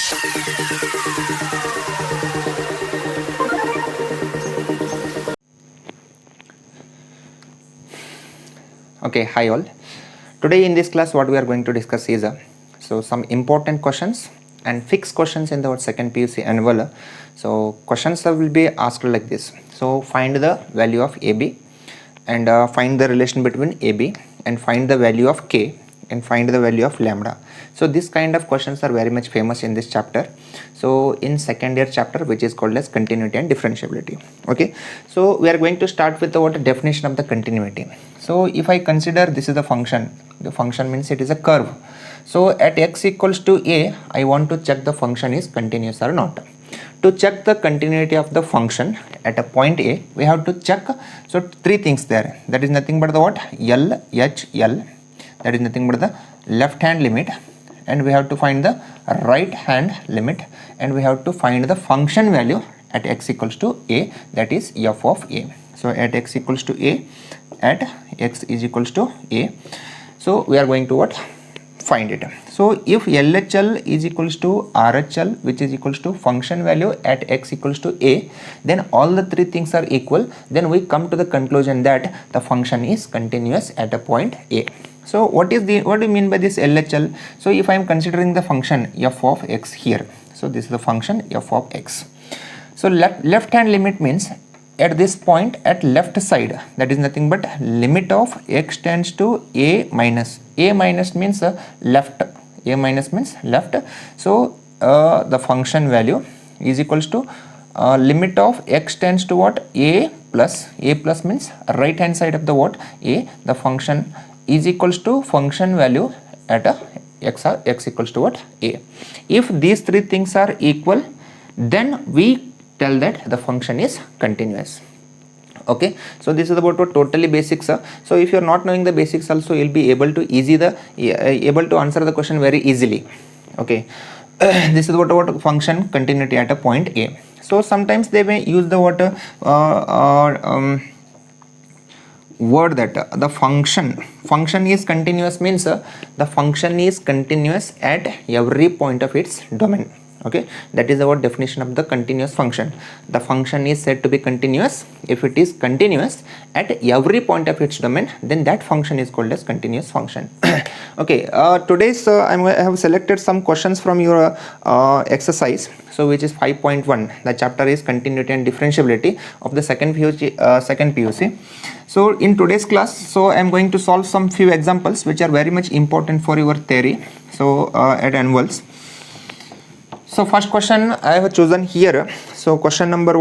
Okay, hi all. Today in this class what we are going to discuss is some important questions and fixed questions in the second PUC annual. So questions will be asked like this. So find the value of AB and find the relation between AB and find the value of K and find the value of lambda. So this kind of questions are very much famous in this chapter. So in second year chapter, which is called as continuity and differentiability. Okay, so we are going to start with the definition of the continuity. So if I consider this is the function means it is a curve. So at x equals to a, I want to check the function is continuous or not. To check the continuity of the function at a point A, we have to check so three things there. That is nothing but the what? L, H, L. That is nothing but the left hand limit, and we have to find the right hand limit, and we have to find the function value at x equals to a, that is f of a. So at x equals to a, at x is equals to a, so we are going to what? Find it. So if LHL is equals to RHL, which is equals to function value at x equals to a, then all the three things are equal, then we come to the conclusion that the function is continuous at a point A. So what do you mean by this LHL? So if I am considering the function f of x here, so this is the function f of x. So left hand limit means at this point at left side, that is nothing but limit of x tends to a minus means left, a minus means left. So the function value is equals to limit of x tends to what? A plus means right hand side of the what? A. The function is equals to function value at a x equals to what? A. If these three things are equal, then we tell that the function is continuous. Okay, so this is about what totally basics. So if you are not knowing the basics also, you'll be able to able to answer the question very easily. Okay, this is what function continuity at a point A. So sometimes they may use the word that the function is continuous means the function is continuous at every point of its domain. Okay, that is our definition of the continuous function. The function is said to be continuous if it is continuous at every point of its domain, then that function is called as continuous function. Okay, today's I have selected some questions from your exercise, so which is 5.1. the chapter is continuity and differentiability of the second PUC. So in today's class, so I am going to solve some few examples which are very much important for your theory, so at annuals. So first question I have chosen here. So question number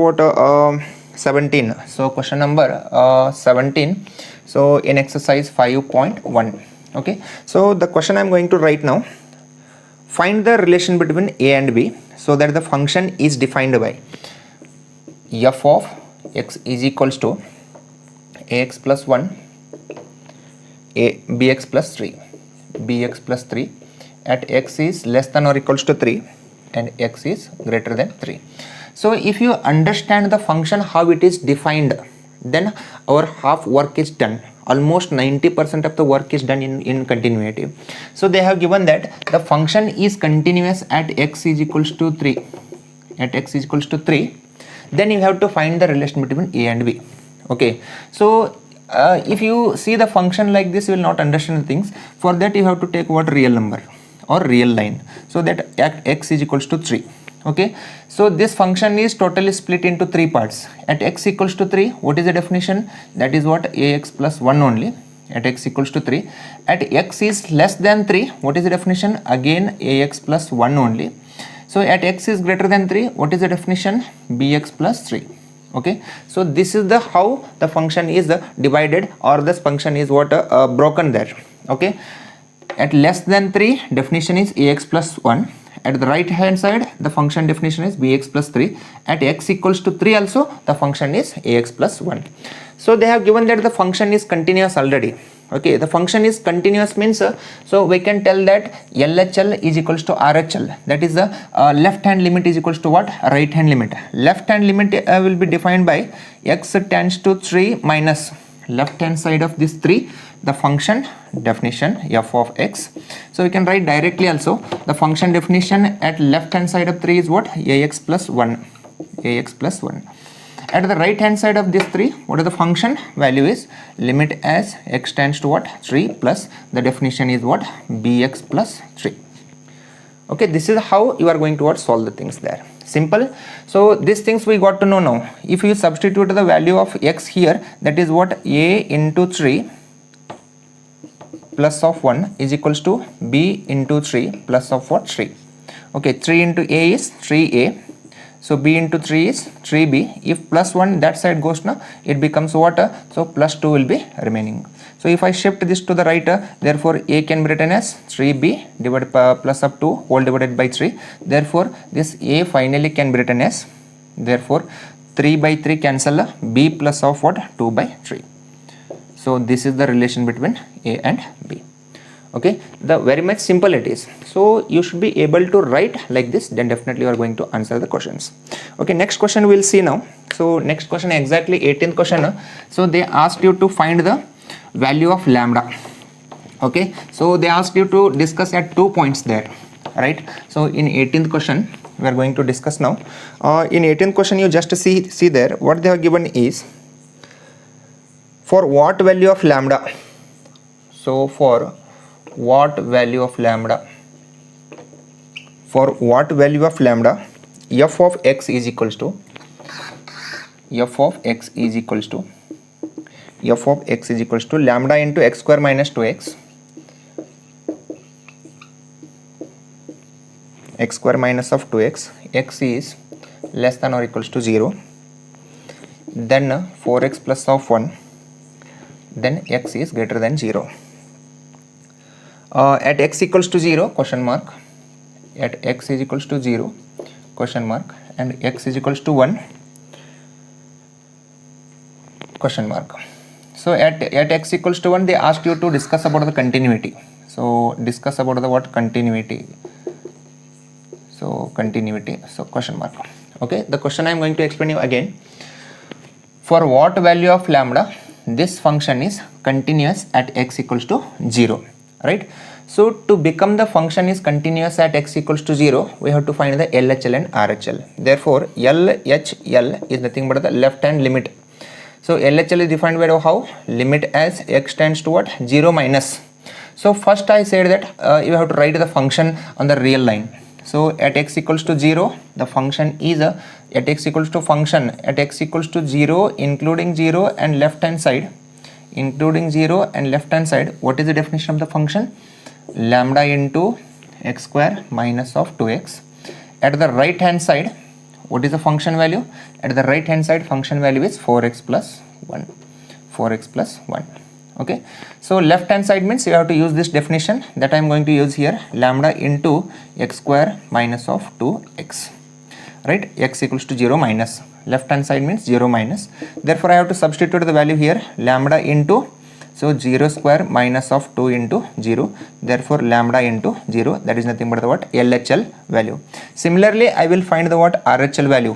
17. So question number 17. So in exercise 5.1. Okay. So the question I am going to write now. Find the relation between A and B so that the function is defined by f of x is equals to ax plus 1 bx plus 3 at x is less than or equals to 3 and x is greater than 3. So if you understand the function how it is defined, then our half work is done. Almost 90% of the work is done in continuity. So they have given that the function is continuous at x is equals to 3. At x is equals to 3, then you have to find the relation between A and B. Okay, so if you see the function like this, you will not understand the things. For that you have to take what? Real number or real line, so that at x is equals to 3. Okay, so this function is totally split into three parts. At x equals to 3, what is the definition? That is what? Ax plus 1 only at x equals to 3. At x is less than 3, what is the definition? Again ax plus 1 only. So at x is greater than 3, what is the definition? Bx plus 3. Okay, so this is the how the function is divided, or this function is what broken there. Okay, at less than 3, definition is ax plus 1. At the right hand side, the function definition is bx plus 3. At x equals to 3 also, the function is ax plus 1. So they have given that the function is continuous already. Okay, the function is continuous means so we can tell that LHL is equals to RHL. That is the left hand limit is equals to what? Right hand limit. Left hand limit will be defined by x tends to 3 minus left hand side of this 3 the function definition f of x. So we can write directly also the function definition at left hand side of 3 is what? Ax plus 1. Ax plus 1. At the right hand side of this 3, what is the function value is limit as x tends to what? 3 plus the definition is what? Bx plus 3. Okay, this is how you are going to solve the things there. Simple. So these things we got to know now. If you substitute the value of x here, that is what? A into 3 plus of 1 is equals to b into 3 plus of what? 3. Okay, 3 into a is 3a. So b into 3 is 3b. If plus 1 that side goes now, it becomes what? So plus 2 will be remaining. So if I shift this to the right, therefore a can be written as 3b divided by plus of 2 whole divided by 3. Therefore this a finally can be written as, therefore 3 by 3 cancel, b plus of what? 2 by 3. So this is the relation between a and b. Okay, the very much simple it is. So you should be able to write like this, then definitely you are going to answer the questions. Okay, next question we'll see now. So next question, exactly 18th question. So they asked you to find the value of lambda. Okay, so they asked you to discuss at 2 points there, right? So in 18th question we are going to discuss now. In 18th question you just see there what they have given is for what value of lambda. So for what value of lambda, f of x is equals to lambda into x square minus 2x, x square minus of 2x, x is less than or equals to 0, then 4x plus of 1, then x is greater than 0. At x equals to 0, question mark, at x is equals to 0, question mark, and x is equals to 1, question mark. So at x equals to 1 they asked you to discuss about the continuity. So discuss about the what? Continuity. So continuity, so question mark. Okay, the question I am going to explain you again. For what value of lambda this function is continuous at x equals to 0, right? So to become the function is continuous at x equals to 0, we have to find the LHL and RHL. Therefore LHL is nothing but the left hand limit. So LHL is defined by how? Limit as x tends to what? 0 minus. So first I said that you have to write the function on the real line. So at x equals to 0, the function is at x equals to function at x equals to 0 including 0 and left hand side, including 0 and left hand side. What is the definition of the function? Lambda into x square minus of 2x. At the right hand side, what is the function value? At the right hand side function value is 4x plus 1, 4x plus 1. Okay, so left hand side means you have to use this definition that I am going to use here, lambda into x square minus of 2x, right? X equals to 0 minus, left hand side means 0 minus, therefore I have to substitute the value here, lambda into, so 0 square minus of 2 into 0, therefore lambda into 0, that is nothing but the what? LHL value. Similarly I will find the what? RHL value,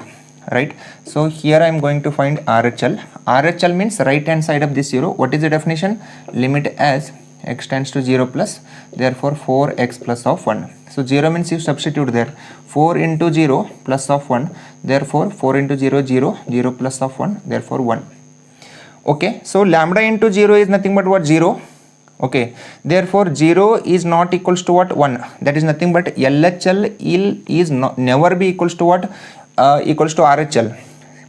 right? So here I am going to find RHL. RHL means right hand side of this 0. What is the definition? Limit as x tends to 0 plus, therefore 4x plus of 1. So 0 means you substitute there, 4 into 0 plus of 1, therefore 4 into 0, 0, 0 plus of 1, therefore 1. Okay, so lambda into 0 is nothing but what? 0. Okay, therefore 0 is not equals to what? 1. That is nothing but LHL is never be equals to what? Equals to RHL,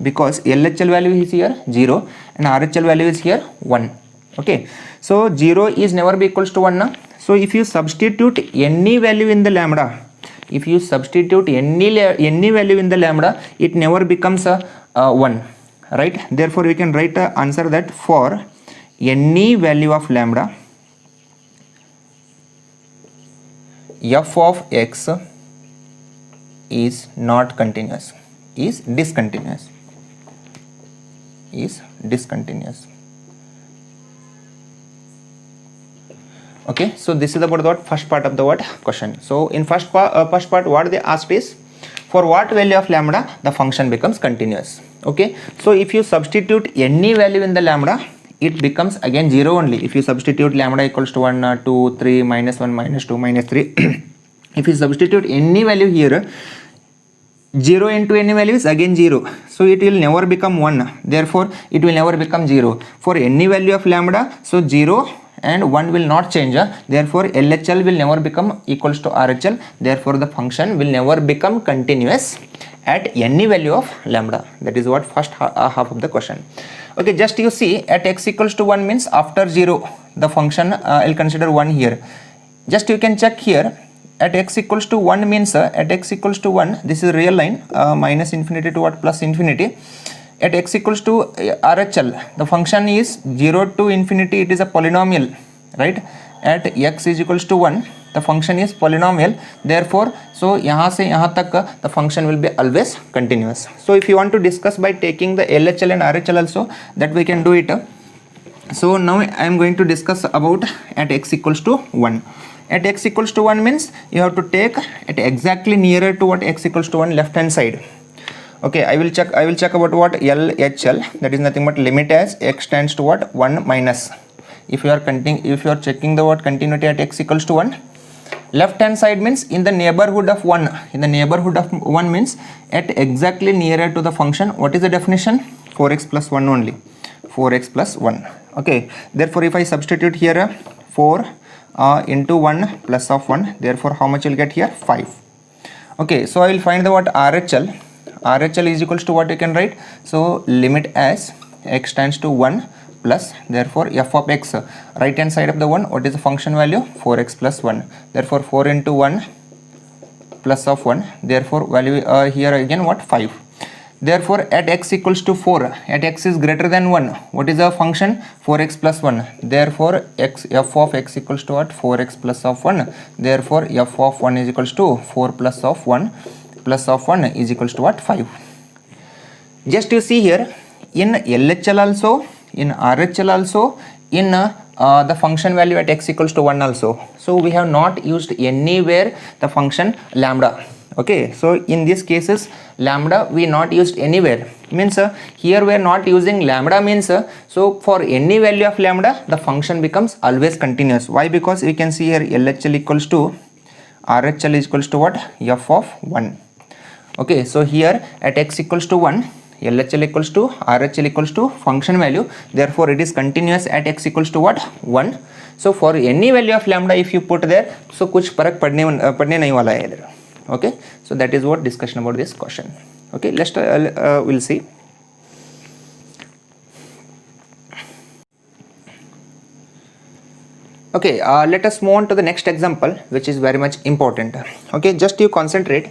because LHL value is here 0 and RHL value is here 1. Okay, so 0 is never be equals to 1 now. So if you substitute any value in the lambda, if you substitute any value in the lambda, it never becomes a 1, right? Therefore we can write the answer that for any value of lambda, f of x is not continuous, is discontinuous, Okay, so this is about the first part of the question. So in first part what they asked is for what value of lambda the function becomes continuous. Okay, so if you substitute any value in the lambda, it becomes again 0 only. If you substitute lambda equals to 1, 2, 3, minus 1, minus 2, minus 3, if you substitute any value here, 0 into any value is again 0. So it will never become 1. Therefore, it will never become 0. For any value of lambda, so 0 and 1 will not change. Therefore, LHL will never become equals to RHL. Therefore, the function will never become continuous at any value of lambda. That is what first half of the question. Okay, just you see at x equals to 1 means after 0, the function I'll consider 1 here. Just you can check here. At x equals to 1 means at x equals to 1, this is real line, minus infinity to what, plus infinity. At x equals to RHL, the function is 0 to infinity, it is a polynomial, right? At x is equals to 1, the function is polynomial. Therefore, so यहाँ से यहाँ तक the function will be always continuous. So if you want to discuss by taking the LHL and RHL also, that we can do it. So now I am going to discuss about at x equals to 1. At x equals to 1 means you have to take it exactly nearer to what x equals to 1 left hand side. Okay, I will check about what LHL, that is nothing but limit as x tends to what 1 minus. If you are checking the what continuity at x equals to 1, left hand side means in the neighborhood of 1. In the neighborhood of 1 means at exactly nearer to the function. What is the definition? 4x plus 1 only. 4x plus 1. Okay, therefore if I substitute here 4 into 1 plus of 1, therefore how much will get here? 5. Okay, so I will find the what RHL. RHL is equals to what you can write. So limit as x tends to 1 plus, therefore f of x, right hand side of the 1, what is the function value? 4x plus 1. Therefore 4 into 1 plus of 1, therefore value here again what? 5. Therefore at x equals to 4, at x is greater than 1, what is the function? 4x plus 1. Therefore f of x equals to what? 4x plus of 1. Therefore f of 1 is equals to 4 plus of 1 plus of 1 is equals to what? 5. Just you see here, in LHL also, in RHL also, in the function value at x equals to 1 also. So we have not used anywhere the function lambda. Okay, so in these cases lambda we not used anywhere, means here we are not using lambda means so for any value of lambda the function becomes always continuous. Why? Because you can see here LHL equals to RHL is equals to what? F of 1. Okay, so here at x equals to 1, LHL equals to RHL equals to function value, therefore it is continuous at x equals to what? 1. So for any value of lambda if you put there, so कुछ फर्क पड़ने नहीं वाला है इधर. Okay, so that is what discussion about this question. Okay, let's we'll see. Okay, let us move on to the next example, which is very much important. Okay, just you concentrate.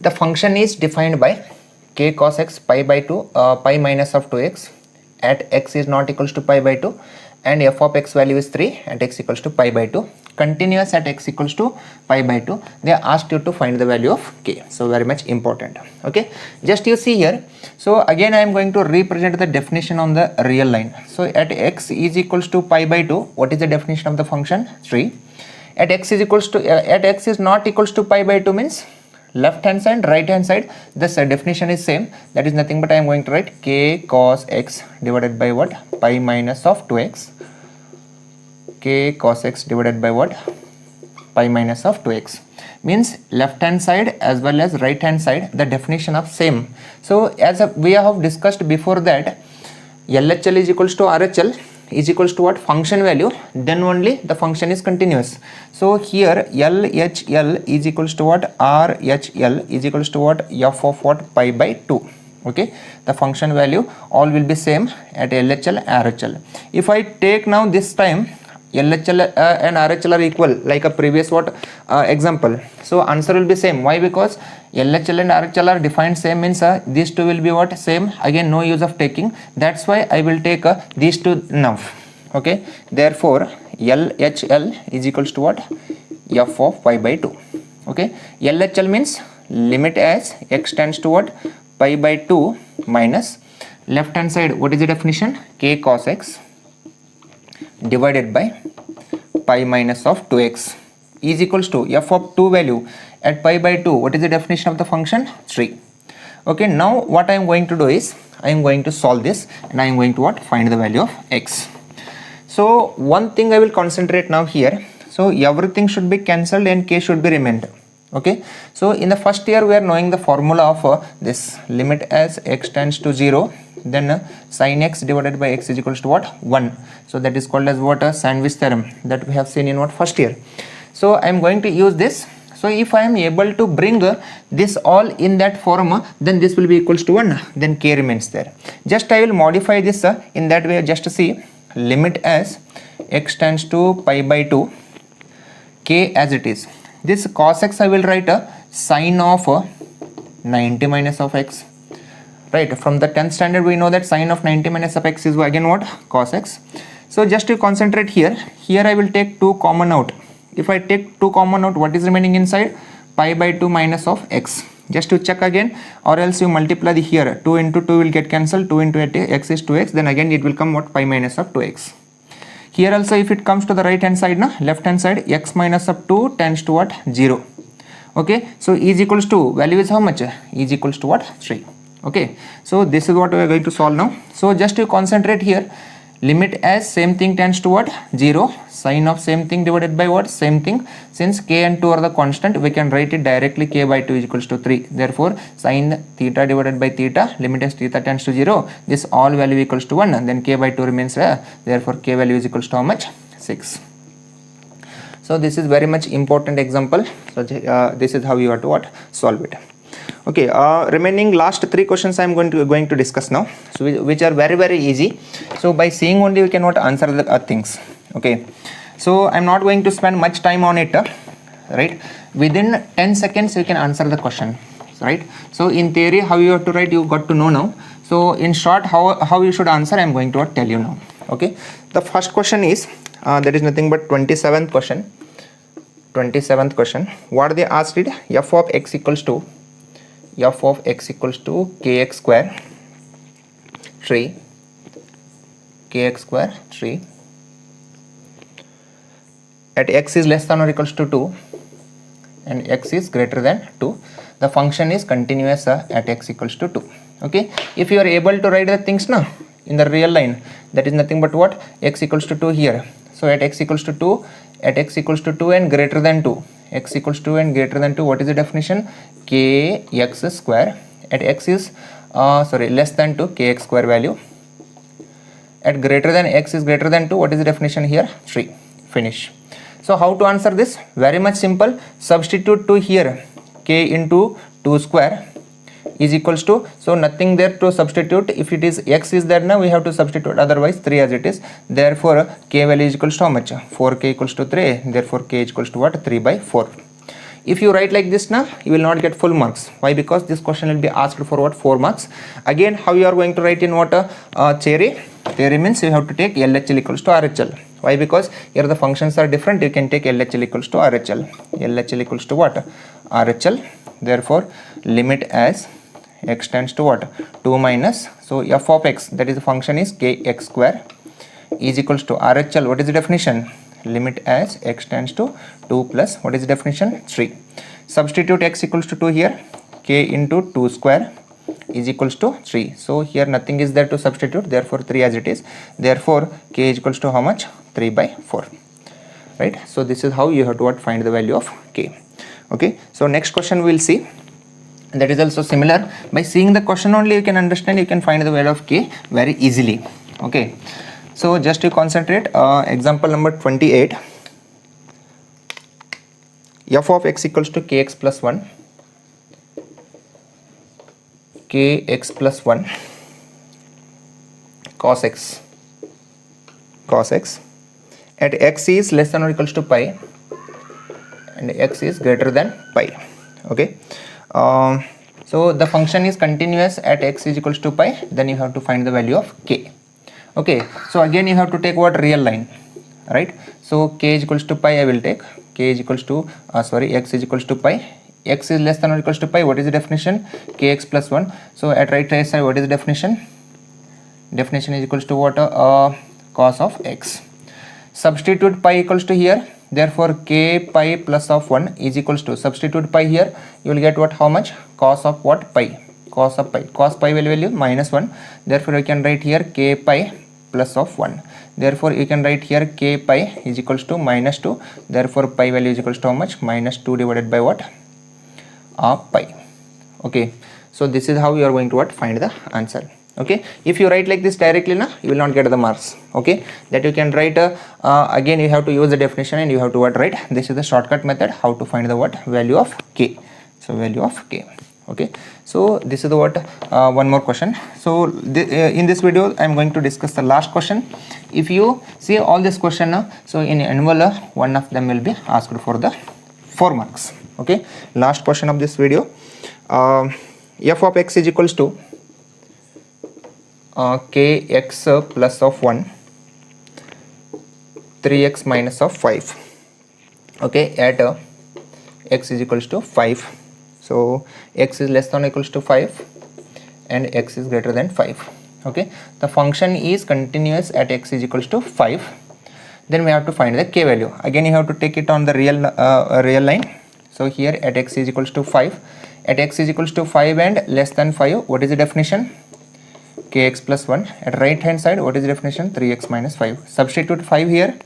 The function is defined by k cos x pi by 2 pi minus of 2x at x is not equals to pi by 2 and f of x value is 3 at x equals to pi by 2, continuous at x equals to pi by 2. They asked you to find the value of k, so very much important. Okay, just you see here, so again I am going to represent the definition on the real line. So at x is equals to pi by 2, what is the definition of the function? 3. At x is equals to at x is not equals to pi by 2 means left hand side, right hand side, this definition is same. That is nothing but I am going to write k cos x divided by what? Pi minus of 2x. K cos x divided by what? Pi minus of 2x. Means left hand side as well as right hand side, the definition of same. So as we have discussed before that, LHL is equals to RHL is equals to what? Function value, then only the function is continuous. So here LHL is equals to what? RHL is equals to what? F of what? Pi by 2. Okay, the function value all will be same at LHL RHL. If I take now this time LHL and RHL are equal like a previous what example, so answer will be same. Why? Because LHL and RHL are defined same means these two will be what? Same. Again no use of taking, that's why I will take these two now. Okay, therefore LHL is equals to what? F of pi by 2. Okay, LHL means limit as x tends to what? Pi by 2 minus left hand side, what is the definition? K cos x divided by pi minus of 2x is equals to f of 2 value at pi by 2, what is the definition of the function? 3. Okay, now what I am going to do is I am going to solve this and I am going to what? Find the value of x. So one thing I will concentrate now here. So everything should be cancelled and k should be remained. Okay, so in the first year we are knowing the formula of this limit as x tends to 0, then sin x divided by x is equals to what? 1. So that is called as what? A sandwich theorem that we have seen in what? First year. So I am going to use this. So if I am able to bring this all in that form, then this will be equals to 1, then k remains there. Just I will modify this in that way. Just see limit as x tends to pi by 2, k as it is. This cos x I will write a sine of 90 minus of x. Right, from the 10th standard we know that sine of 90 minus of x is again what? Cos x. So just to concentrate here, I will take 2 common out. If I take 2 common out, what is remaining inside? Pi by 2 minus of x. Just to check again, or else you multiply the here. 2 into 2 will get cancelled. 2 into x is 2x. Then again it will come what? Pi minus of 2x. Here also if it comes to the right hand side, left hand side, x minus of 2 tends to what? 0. Okay. So is equals to, value is how much? Is equals to what? 3. Okay. So this is what we are going to solve now. So just to concentrate here, limit as same thing tends to what? 0. Sine of same thing divided by what? Same thing. Since k and 2 are the constant, we can write it directly k by 2 is equals to 3. Therefore, sine theta divided by theta, limit as theta tends to 0. This all value equals to 1. Then k by 2 remains there. Therefore, k value is equals to how much? 6. So this is very much important example. So this is how you have to what? Solve it. Okay, remaining last 3 questions I am going to discuss now, so which are very easy. So by seeing only we cannot answer the things. Okay, so I am not going to spend much time on it, right? Within 10 seconds you can answer the question, right? So in theory how you have to write you got to know now. So in short how you should answer I am going to tell you now. Okay, the first question is that is nothing but 27th question. 27th question, what they asked it? F of x equals to kx square 3 at x is less than or equals to 2 and x is greater than 2. The function is continuous at x equals to 2. Okay, if you are able to write the things now in the real line, that is nothing but what? X equals to 2 here. So at x equals to 2, and greater than 2, x equals to and greater than 2, what is the definition? Kx square. At x is less than 2, kx square value. At greater than x is greater than 2, what is the definition here? 3. Finish. So how to answer this? Very much simple. Substitute 2 here, k into 2 square is equals to, so nothing there to substitute. If it is x is there now, we have to substitute, otherwise 3 as it is. Therefore k value is equals to how much? 4k equals to 3. Therefore k is equals to what? 3 by 4. If you write like this now, you will not get full marks. Why? Because this question will be asked for what? 4 marks. Again, how you are going to write in what? Theory means you have to take LHL equals to RHL. Why? Because here the functions are different. You can take LHL equals to RHL. LHL equals to what? RHL. Therefore, limit as x tends to what? 2 minus, so f of x, that is the function is kx square, is equals to RHL. What is the definition? Limit as x tends to 2 plus, what is the definition? 3. Substitute x equals to 2 here, k into 2 square is equals to 3. So here nothing is there to substitute, therefore 3 as it is. Therefore k is equals to how much? 3 by 4. Right? So this is how you have to find the value of k. Okay, so next question we will see. That is also similar. By seeing the question only you can understand, you can find the value of k very easily. Okay, so just to concentrate, example number 28, f of x equals to kx plus 1 cos x at x is less than or equals to pi and x is greater than pi. Okay, so the function is continuous at x is equals to pi, then you have to find the value of k. Okay, so again you have to take what? Real line, right? So k is equals to pi, I will take k is equals to x is equals to pi. X is less than or equals to pi, what is the definition? Kx plus 1. So at right hand side, what is the definition? Definition is equals to what? Cos of x. Substitute pi equals to here, therefore k pi plus of 1 is equals to, substitute pi here, you will get what? How much? Cos of what? Pi cos of pi. Cos pi value minus 1. Therefore you can write here k pi plus of 1. Therefore you can write here k pi is equals to minus 2. Therefore pi value is equals to how much? Minus 2 divided by what? Pi. Okay, so this is how you are going to what? Find the answer. Okay, if you write like this directly now, you will not get the marks. Okay, that you can write again you have to use the definition and you have to what? Write. This is the shortcut method how to find the what? Value of k. So value of k. Okay, so this is the what? One more question. So in this video I am going to discuss the last question. If you see all this question now, so in annual one of them will be asked for the 4 marks. Okay, last question of this video. F of x is equals to kx plus of 1 3x minus of 5. Okay, at x is equals to 5. So x is less than or equals to 5 and x is greater than 5. Okay, the function is continuous at x is equals to 5. Then we have to find the k value. Again you have to take it on the real line. So here at x is equals to 5, at x is equals to 5 and less than 5, what is the definition? Kx plus 1. At right hand side, what is the definition? 3x minus 5. Substitute 5 here,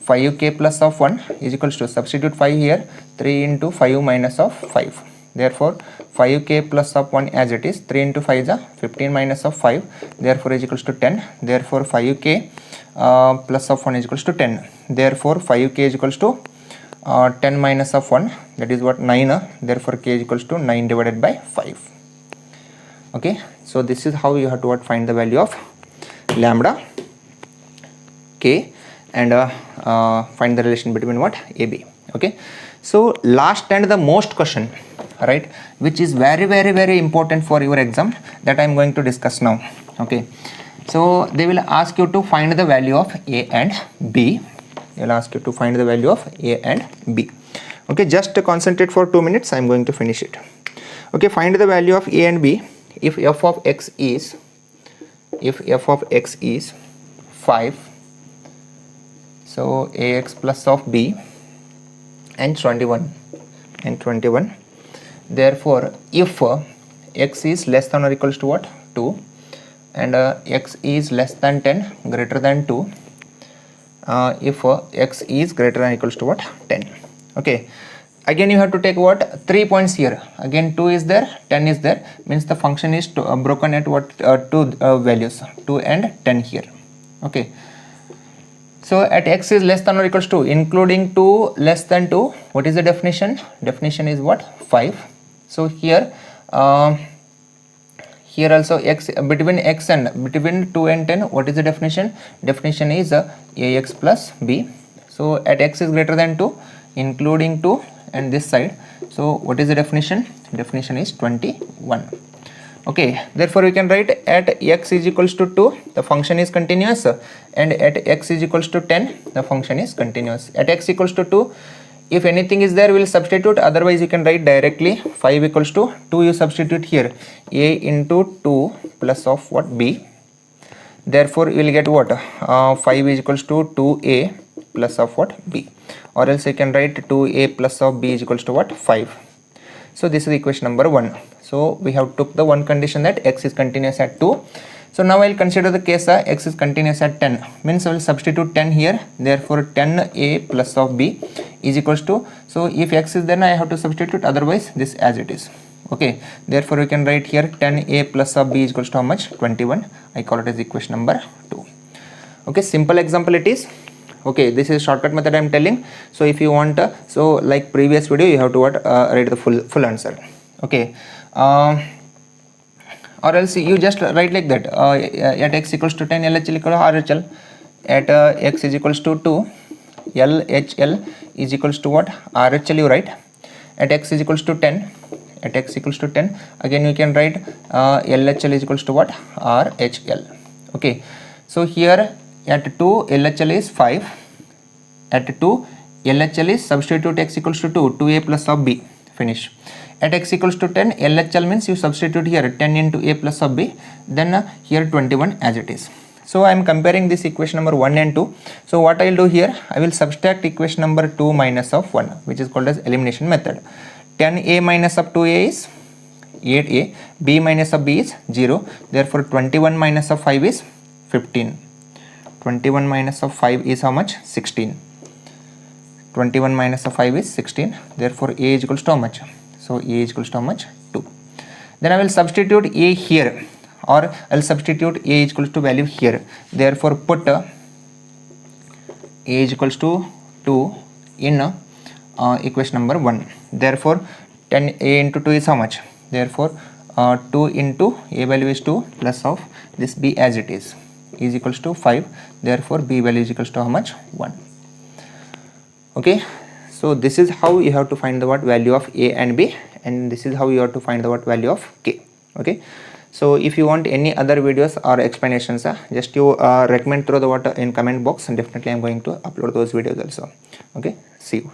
5k plus of 1 is equals to, substitute 5 here, 3 into 5 minus of 5. Therefore 5k plus of 1 as it is, 3 into 5 is a 15 minus of 5, therefore is equals to 10. Therefore 5k plus of 1 is equals to 10. Therefore 5k is equals to 10 minus of 1, that is what? 9. Therefore k is equals to 9 divided by 5. Okay, so this is how you have to what? Find the value of lambda k and find the relation between what? AB. Okay, so last and the most question, right, which is very important for your exam, that I am going to discuss now. Okay, so they will ask you to find the value of a and b. They will ask you to find the value of a and b. Okay, just concentrate for 2 minutes. I am going to finish it. Okay, find the value of a and b. If f of x is 5, so ax plus of b and 21. Therefore if x is less than or equals to what? 2 and x is less than 10 greater than 2, if x is greater than or equals to what? 10. Okay, again you have to take what? 3 points here. Again 2 is there, 10 is there, means the function is broken at what? 2 values, 2 and 10 here. Okay, so at x is less than or equals to, including 2 less than 2, what is the definition? Definition is what? 5. So here here also x between x and between 2 and 10, what is the definition? Definition is ax plus b. So at x is greater than 2, including 2 and this side, so what is the definition? Definition is 21. Okay, therefore we can write at x is equals to 2, the function is continuous, and at x is equals to 10, the function is continuous. At x equals to 2, if anything is there we will substitute, otherwise you can write directly 5 equals to 2, you substitute here a into 2 plus of what? B. Therefore you will get what? 5 is equals to 2a plus of what? B. Or else you can write 2a plus of b is equals to what? 5. So this is equation number 1. So we have took the one condition that x is continuous at 2. So now I will consider the case x is continuous at 10, means I will substitute 10 here. Therefore 10a plus of b is equals to, so if x is then I have to substitute, otherwise this as it is. Okay, therefore we can write here 10a plus of b is equals to how much? 21. I call it as equation number 2. Okay, simple example it is. Okay, this is shortcut method I am telling. So if you want so like previous video you have to what? Write the full answer. Okay, or else you just write like that, at x equals to 10 LHL equal to RHL, at x is equals to 2 LHL is equals to what? RHL you write, at x is equals to 10, at x equals to 10, again you can write LHL is equals to what? RHL. Okay, so here at 2 LHL is 5, at 2 LHL is substitute x equals to 2, 2a plus of b, finish. At x equals to 10, LHL means you substitute here 10 into a plus of b, then here 21 as it is. So I am comparing this equation number 1 and 2. So what I will do here, I will subtract equation number 2 minus of 1, which is called as elimination method. 10a minus of 2a is 8a, b minus of b is 0, therefore 21 minus of 5 is 15. 21 minus of 5 is how much? 16. 21 minus of 5 is 16, therefore a is equals to how much? So a is equals to how much? 2. Then I will substitute a here, or I will substitute a is equals to value here, therefore put a is equals to 2 in equation number 1. Therefore 10 a into 2 is how much? Therefore 2 into a value is 2 plus of this b as it is equals to 5. Therefore b value is equals to how much? 1. Okay, so this is how you have to find the what value of a and b, and this is how you have to find the what value of k. Okay, so if you want any other videos or explanations, just you recommend through the what in comment box, and definitely I'm going to upload those videos also. Okay, see you.